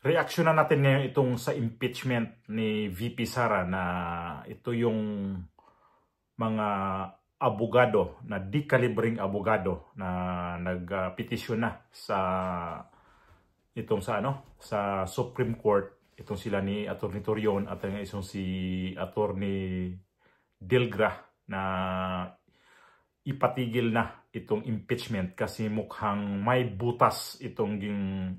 Reaksyonan natin ngayon itong sa impeachment ni VP Sara na ito yung mga abogado na di-kalibring abogado na nagpetisyon na sa itong sa Supreme Court. Itong sila ni Atty. Torion at ang isang si Atty. Dilgra na ipatigil na itong impeachment kasi mukhang may butas itong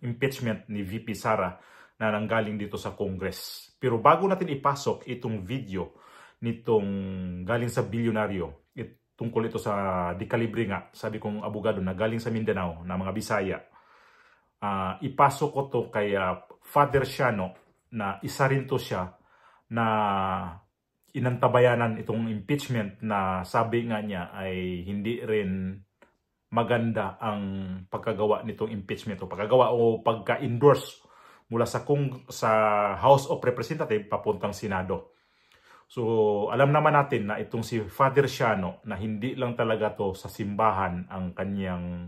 impeachment ni VP Sara na nanggaling dito sa Congress. Pero bago natin ipasok itong video nitong galing sa bilyonaryo, tungkol ito sa di-kalibre nga, sabi kong abogado na galing sa Mindanao na mga Bisaya, ipasok ko to kay Father Siano na isa rin to siya na inantabayanan itong impeachment na sabi nga niya ay hindi rin maganda ang pagkagawa nitong impeachment o pagkagawa o pagka-endorse mula sa House of Representatives papuntang Senado. So alam naman natin na itong si Father Siano na hindi lang talaga to sa simbahan ang kanyang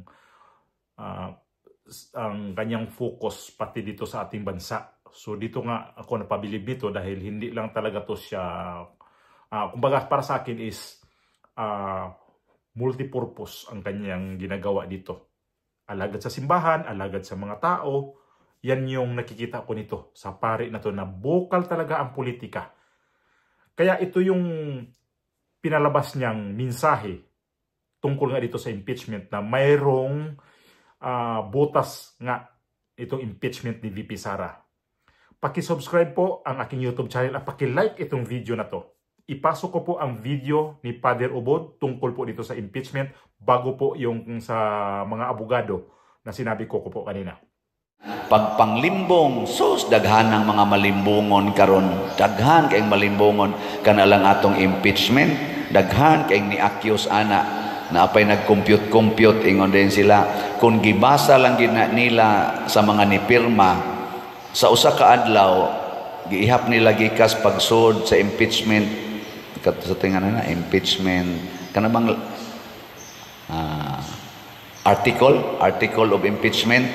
focus pati dito sa ating bansa. So dito nga ako napabilib dito dahil hindi lang talaga to siya kumbaga para sa akin is multipurpose ang kanyang ginagawa dito. Alagad sa simbahan, alagad sa mga tao, yan yung nakikita ko nito sa pari na to na bokal talaga ang politika. Kaya ito yung pinalabas niyang mensahe tungkol nga dito sa impeachment na mayroong butas nga itong impeachment ni VP Sara. Paki-subscribe po ang aking YouTube channel at paki-like itong video na to. Ipasok ko po ang video ni Father Ubod tungkol po dito sa impeachment bago po yung sa mga abogado na sinabi ko po kanina. Pagpanglimbong, sus, daghan ng mga malimbungon karon, daghan kayong malimbungon kanalang atong impeachment, daghan kayong ni-accuse ana na apay nag-compute ingon din sila kung gibasa lang nila sa mga nipirma sa usa ka adlaw giihap nila gikas pagsud sa impeachment sa tingan na impeachment kanang article of impeachment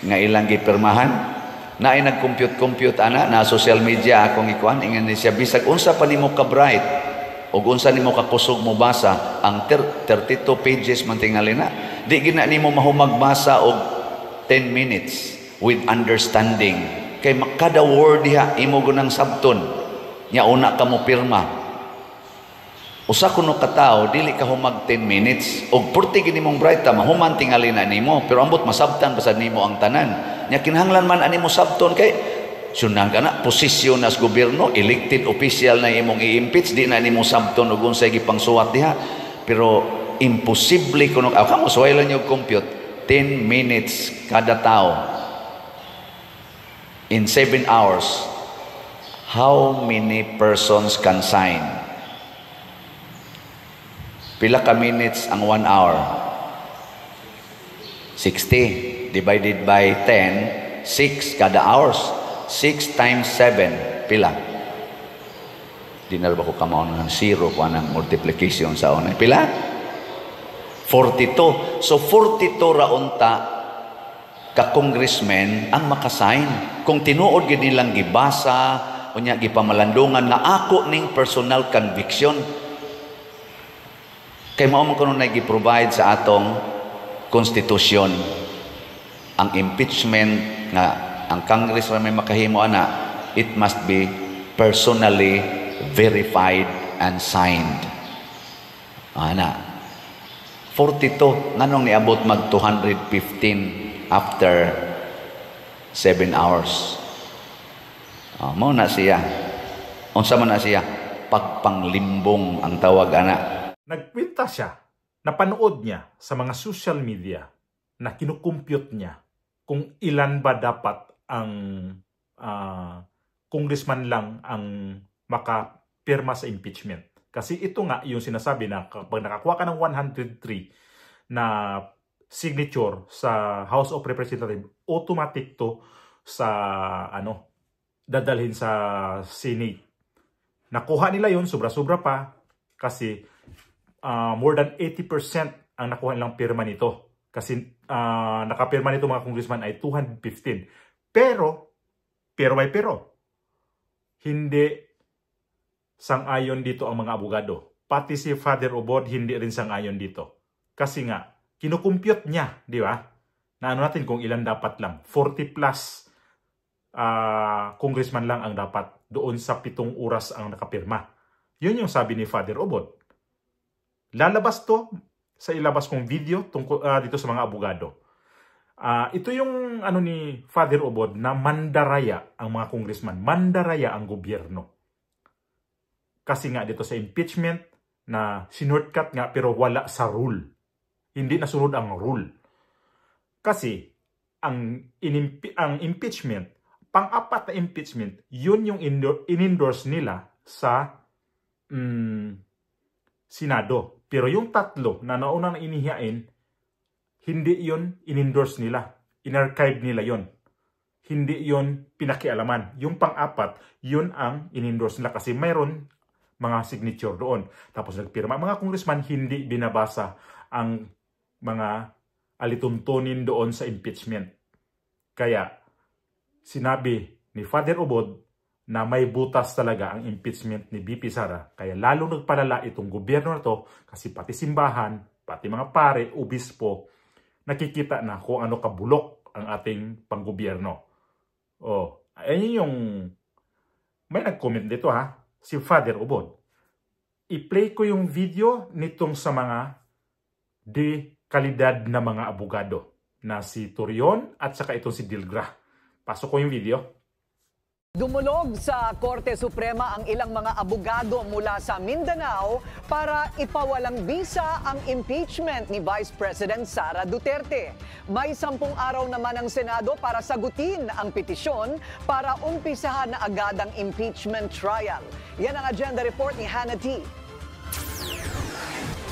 nga ilang gipirmahan na ay nag-compute ana na social media akong ikuan ingon ni siya bisag unsa pa nimo ka bright ug unsa nimo ka kusog mo basa ang 32 pages man tingali na di gina nimo mahumagbasa og 10 minutes with understanding kay kada word diha imo gunang sabton nya una ka mo pirma usa kuno ka tawo dili ka humag 10 minutes og purti gini mong bright ta mahuman tingali na nimo pero ambot masabtan basad nimo ang tanan nya kinahanglan man ani mo sabton kay sunang kana posisyon as gobyerno elected official na imong i-impeach di na nimo sabton ug unsay gipangsuwat diha pero imposible kuno kamo suway lang yung compute 10 minutes kada tao in 7 hours how many persons can sign? Pila ka minutes ang 1 hour? 60 divided by 10, 6 kada hours. 6 times 7, pila? Di na ba ko kamaon ng 0 kung anong multiplication sa una. Pila? 42. So 42 raunta ka congressmen ang makasign. Kung tinuod gid nilang gibasa, unya gipamalandungan na ako ning personal conviction. Kay mao man kuno nagi-provide sa atong konstitusyon ang impeachment nga ang Congress ra may makahimo ana it must be personally verified and signed ana 42 nganong niabot mag 215 after 7 hours mao na siya unsa man na siya pagpanglimbong ang tawag ana. Nagkwenta siya, napanood niya sa mga social media na kinukumpute niya kung ilan ba dapat ang congressman lang ang makapirma sa impeachment. Kasi ito nga yung sinasabi na kapag nakakuha ka ng 103 na signature sa House of Representatives, automatic to sa dadalhin sa Senate. Nakuha nila yun, sobra-sobra pa kasi more than 80% ang nakuha nilang pirma nito. Kasi nakapirma nito mga congressman ay 215. Pero Pero may pero. Hindi sang-ayon dito ang mga abogado. Pati si Father Ubod hindi rin sang-ayon dito. Kasi nga, kinukumpute niya, di ba? Na ano natin kung ilan dapat lang. 40 plus congressman lang ang dapat doon sa 7 oras ang nakapirma. Yun yung sabi ni Father Ubod. Lalabas to sa ilabas kong video tungkol dito sa mga abogado. Ito yung ano ni Father Ubod na mandaraya ang mga congressman. Mandaraya ang gobyerno. Kasi nga dito sa impeachment na sinurtcut nga pero wala sa rule. Hindi nasunod ang rule. Kasi ang impeachment, pang-apat na impeachment, yun yung in-endorse nila sa Senado. Pero yung 3 na nauna na inihiyain, hindi yun in-endorse nila. In-archive nila yun. Hindi yun pinakialaman. Yung pang-4, yun ang in-endorse nila kasi mayroon mga signature doon. Tapos nagpirma. Mga congressman, hindi binabasa ang mga alituntunin doon sa impeachment. Kaya, sinabi ni Father Ubod na may butas talaga ang impeachment ni VP Sara. Kaya lalo nagpalala itong gobyerno na to kasi pati simbahan, pati mga pare, obispo, nakikita na kung ano kabulok ang ating panggobyerno. Ayun yung may nag-comment dito si Father Ubod. I-play ko yung video nitong sa mga kalidad na mga abogado na si Torion at saka itong si Dilgra. Pasok ko yung video. Dumulog sa Korte Suprema ang ilang mga abogado mula sa Mindanao para ipawalang bisa ang impeachment ni Vice President Sara Duterte. May 10 araw naman ang Senado para sagutin ang petisyon para umpisahan na agad ang impeachment trial. Yan ang agenda report ni Hannah T.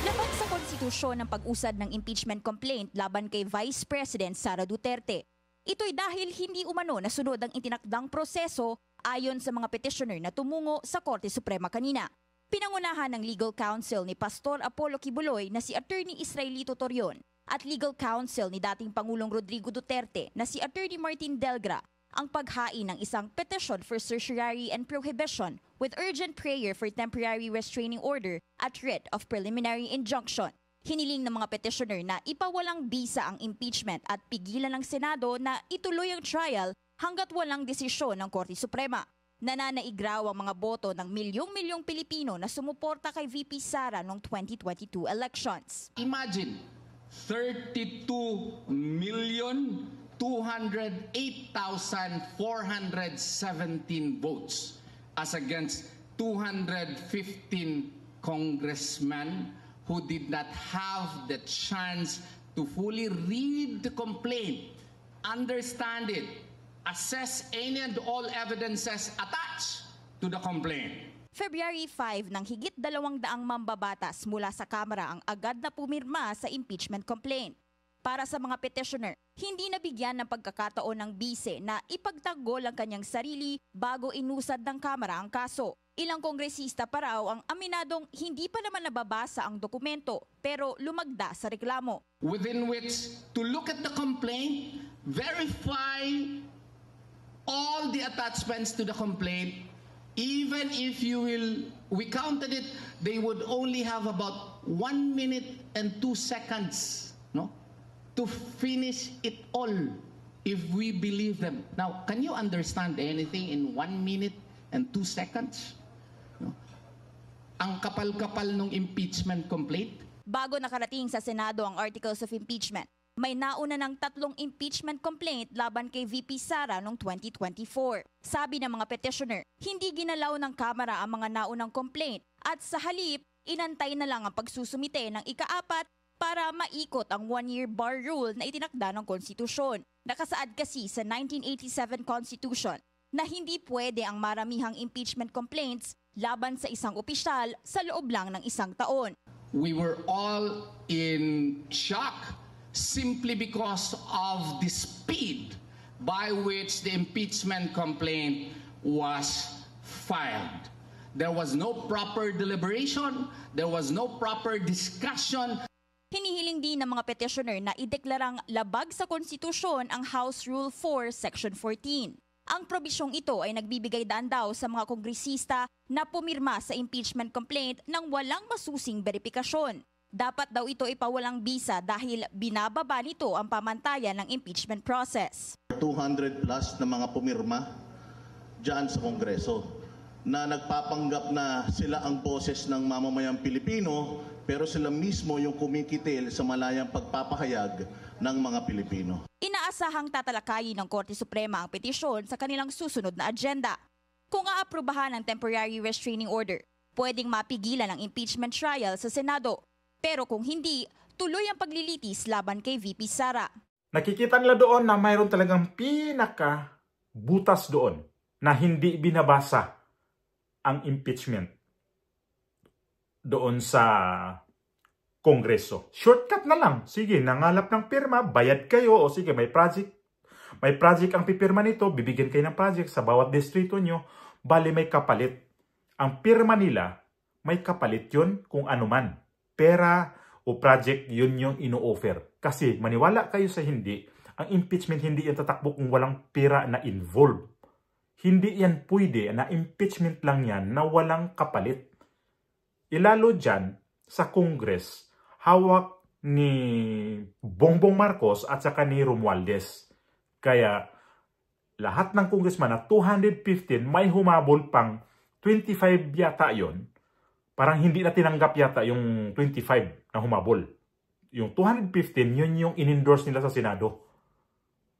Labag sa konstitusyon ng pag-usad ng impeachment complaint laban kay Vice President Sara Duterte. Ito'y dahil hindi umano nasunod ang itinakdang proseso ayon sa mga petitioner na tumungo sa Korte Suprema kanina. Pinangunahan ng legal counsel ni Pastor Apollo Kibuloy na si Attorney Israelito Torion at legal counsel ni dating Pangulong Rodrigo Duterte na si Attorney Martin Delgra ang paghain ng isang petition for certiorari and prohibition with urgent prayer for temporary restraining order at writ of preliminary injunction. Hiniling ng mga petitioner na ipawalang bisa ang impeachment at pigilan ng Senado na ituloy ang trial hanggat walang desisyon ng Korte Suprema. Nananaigraw ang mga boto ng milyong-milyong Pilipino na sumuporta kay VP Sara noong 2022 elections. Imagine, 32,208,417 votes as against 215 congressmen who did not have the chance to fully read the complaint, understand it, assess any and all evidences attached to the complaint. February 5 nang higit 200 mambabatas mula sa Kamara ang agad na pumirma sa impeachment complaint. Para sa mga petitioner, hindi nabigyan ng pagkakataon ng bise na ipagtanggol ang kanyang sarili bago inusad ng Kamara ang kaso. Ilang kongresista pa raw ang aminadong hindi pa naman nababasa ang dokumento pero lumagda sa reklamo. Within which to look at the complaint, verify all the attachments to the complaint, even if we counted it, they would only have about 1 minute and 2 seconds, no, to finish it all if we believe them. Now, can you understand anything in 1 minute and 2 seconds? Ang kapal-kapal ng impeachment complaint. Bago nakarating sa Senado ang articles of impeachment, may nauna ng 3 impeachment complaint laban kay VP Sara noong 2024. Sabi ng mga petitioner, hindi ginalaw ng Kamara ang mga naunang complaint at sa halip, inantay na lang ang pagsusumite ng ika-4 para maikot ang 1-year bar rule na itinakda ng konstitusyon. Nakasaad kasi sa 1987 Constitution na hindi pwede ang maramihang impeachment complaints laban sa isang opisyal sa loob lang ng 1 taon. We were all in shock simply because of the speed by which the impeachment complaint was filed. There was no proper deliberation, there was no proper discussion. Hinihiling din ng mga petitioner na ideklarang labag sa konstitusyon ang House Rule 4, Section 14. Ang probisyong ito ay nagbibigay daan daw sa mga kongresista na pumirma sa impeachment complaint nang walang masusing beripikasyon. Dapat daw ito ipawalang bisa dahil binababa nito ang pamantayan ng impeachment process. 200 plus na mga pumirma dyan sa Kongreso na nagpapanggap na sila ang boses ng mamamayang Pilipino pero sila mismo yung kumikitil sa malayang pagpapahayag ng mga Pilipino. Inaasahang tatalakayin ng Korte Suprema ang petisyon sa kanilang susunod na agenda. Kung aaprubahan ng temporary restraining order, pwedeng mapigilan ang impeachment trial sa Senado. Pero kung hindi, tuloy ang paglilitis laban kay VP Sara. Nakikita nila doon na mayroon talagang pinaka-butas doon na hindi binabasa ang impeachment doon sa Kongreso. Shortcut na lang. Sige, nangalap ng pirma, bayad kayo, o sige, may project ang pipirma nito, bibigyan kayo ng project sa bawat distrito nyo, bali may kapalit. Ang pirma nila, may kapalit yun kung ano man. Pera o project, yun yung ino-offer. Kasi maniwala kayo sa hindi, ang impeachment hindi yan tatakbo kung walang pera na involved. Hindi yan pwede na impeachment lang yan na walang kapalit. Ilalo dyan sa Congress, hawak ni Bongbong Marcos at saka ni Romualdez. Kaya lahat ng congressman na 215 may humabol pang 25 yata yon. Parang hindi na tinanggap yata yung 25 na humabol. Yung 215, yun yung in-endorse nila sa Senado.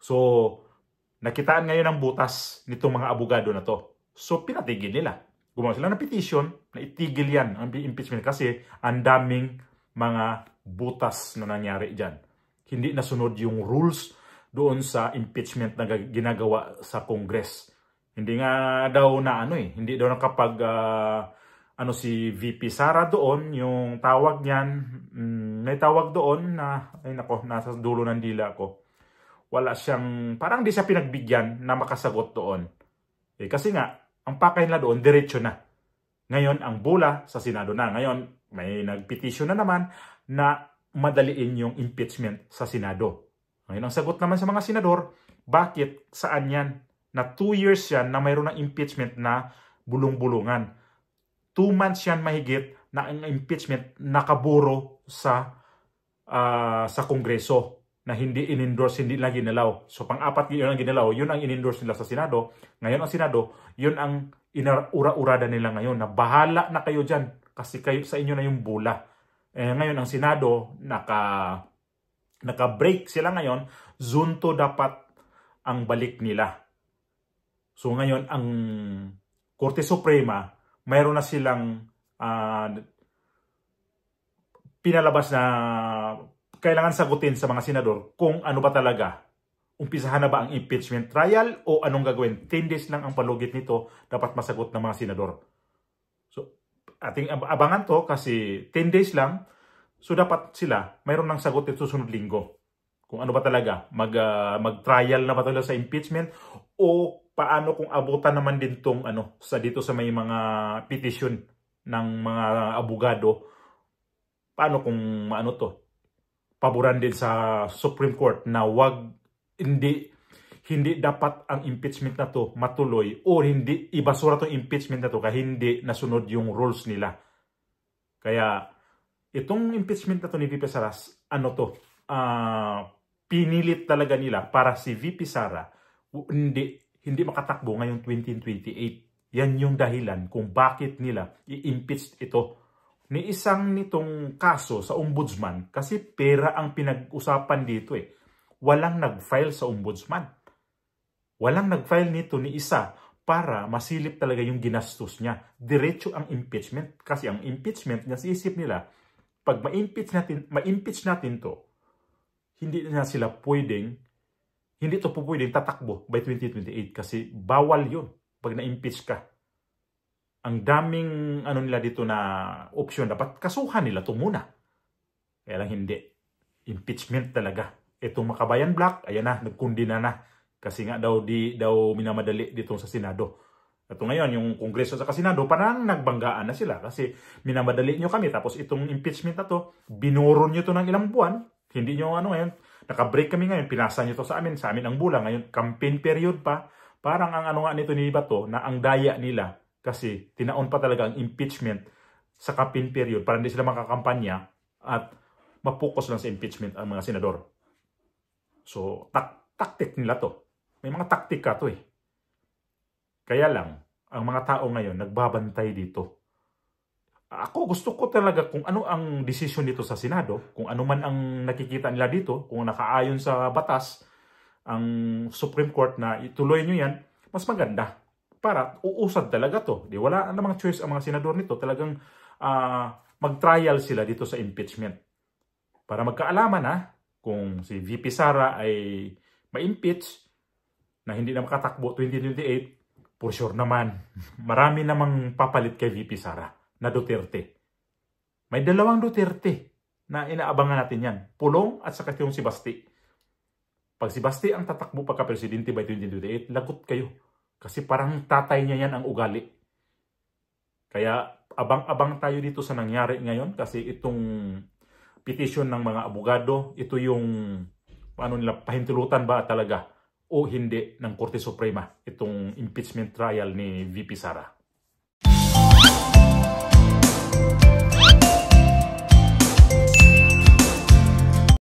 So, nakitaan ngayon ang butas nitong mga abogado na to. So, pinatigil nila. Gumawa sila ng petition na itigil yan ang impeachment kasi ang daming mga butas na nangyari dyan. Hindi nasunod yung rules doon sa impeachment na ginagawa sa Congress. Hindi nga daw na hindi daw nakapag si VP Sara doon, yung tawag niyan, may tawag doon na, nasa dulo ng dila ko. Wala siyang, parang di siya pinagbigyan na makasagot doon. Kasi nga, ang pakay nila doon, diretso na. Ngayon, ang bola sa Senado na. Ngayon, may nagpetisyon na naman na madaliin yung impeachment sa Senado. Ngayon, ang sagot naman sa mga senador, bakit, saan yan? Na 2 years yan na mayroon ng impeachment na bulong-bulungan. 2 months yan mahigit na ang impeachment nakaburo sa Kongreso na hindi in-endorse, hindi lang ginalaw. So pang-apat yun ang ginalaw, yun ang in-endorse nila sa Senado. Ngayon ang Senado, yun ang ura-urada nila ngayon na bahala na kayo dyan kasi kayo, sa inyo na yung bula. Ngayon ang Senado, naka-break sila ngayon, Junto dapat ang balik nila. So ngayon ang Korte Suprema, mayroon na silang pinalabas na kailangan sagutin sa mga senador kung ano ba talaga. Umpisahan na ba ang impeachment trial o anong gagawin? 10 days lang ang palugit nito, dapat masagot ng mga senador. So, ating abangan to kasi 10 days lang. So, dapat sila, mayroon ng sagot ito susunod linggo. Kung ano ba talaga, mag-trial na ba talaga sa impeachment o paano kung abutan naman din tong dito sa may mga petition ng mga abogado, paano kung paboran din sa Supreme Court na hindi dapat ang impeachment na to matuloy o hindi ibasura tong impeachment na to kaya hindi nasunod yung rules nila. Kaya itong impeachment na to ni VP Sara, pinilit talaga nila para si VP Sara hindi makatakbo ngayong 2028. Yan yung dahilan kung bakit nila i-impeach ito. Ni isang nitong kaso sa ombudsman kasi pera ang pinag-usapan dito Walang nag-file sa ombudsman. Walang nag-file nito ni isa para masilip talaga yung ginastos niya. Diretso ang impeachment kasi ang impeachment nasisip nila pag ma-impeach natin to, hindi na sila hindi to pwedeng tatakbo by 2028 kasi bawal yun pag na-impeach ka. Ang daming nila dito na option, dapat kasuhan nila to muna. Kaya lang hindi. Impeachment talaga. Itong Makabayan Black, ayan na, nagkundina na. Kasi nga di daw minamadali dito sa Senado. Ito ngayon, yung Kongreso sa Senado, parang nagbanggaan na sila kasi minamadali nyo kami. Tapos itong impeachment na to, binuro nyo to ng ilang buwan. Hindi nyo ngayon, naka-break kami ngayon, pinasa nyo to sa amin ang bulan. Ngayon, campaign period pa, Parang ang ano nga nito ni Bato na ang daya nila kasi tinaon pa talaga ang impeachment sa campaign period para hindi sila makakampanya at mapokus lang sa impeachment ang mga senador. So, taktik nila to. May mga taktika to eh. Kaya lang, ang mga tao ngayon nagbabantay dito. Ako gusto ko talaga kung ano ang desisyon dito sa Senado, kung ano man ang nakikita nila dito, kung nakaayon sa batas, ang Supreme Court na ituloy nyo yan, mas maganda. Para uusad talaga to. Di wala namang choice ang mga senador nito. Talagang mag-trial sila dito sa impeachment. Para magkaalaman kung si VP Sara ay ma-impeach na hindi na makatakbo 2028, for sure naman, marami namang papalit kay VP Sara na Duterte. May dalawang Duterte na inaabangan natin yan. Pulong at saka yung si Basti. Pag si Basti ang tatakbo pagka-presidente by 2028, lagot kayo. Kasi parang tatay niya yan ang ugali. Kaya abang-abang tayo dito sa nangyari ngayon kasi itong petition ng mga abogado, ito yung pahintulutan ba talaga o hindi ng Korte Suprema itong impeachment trial ni VP Sara.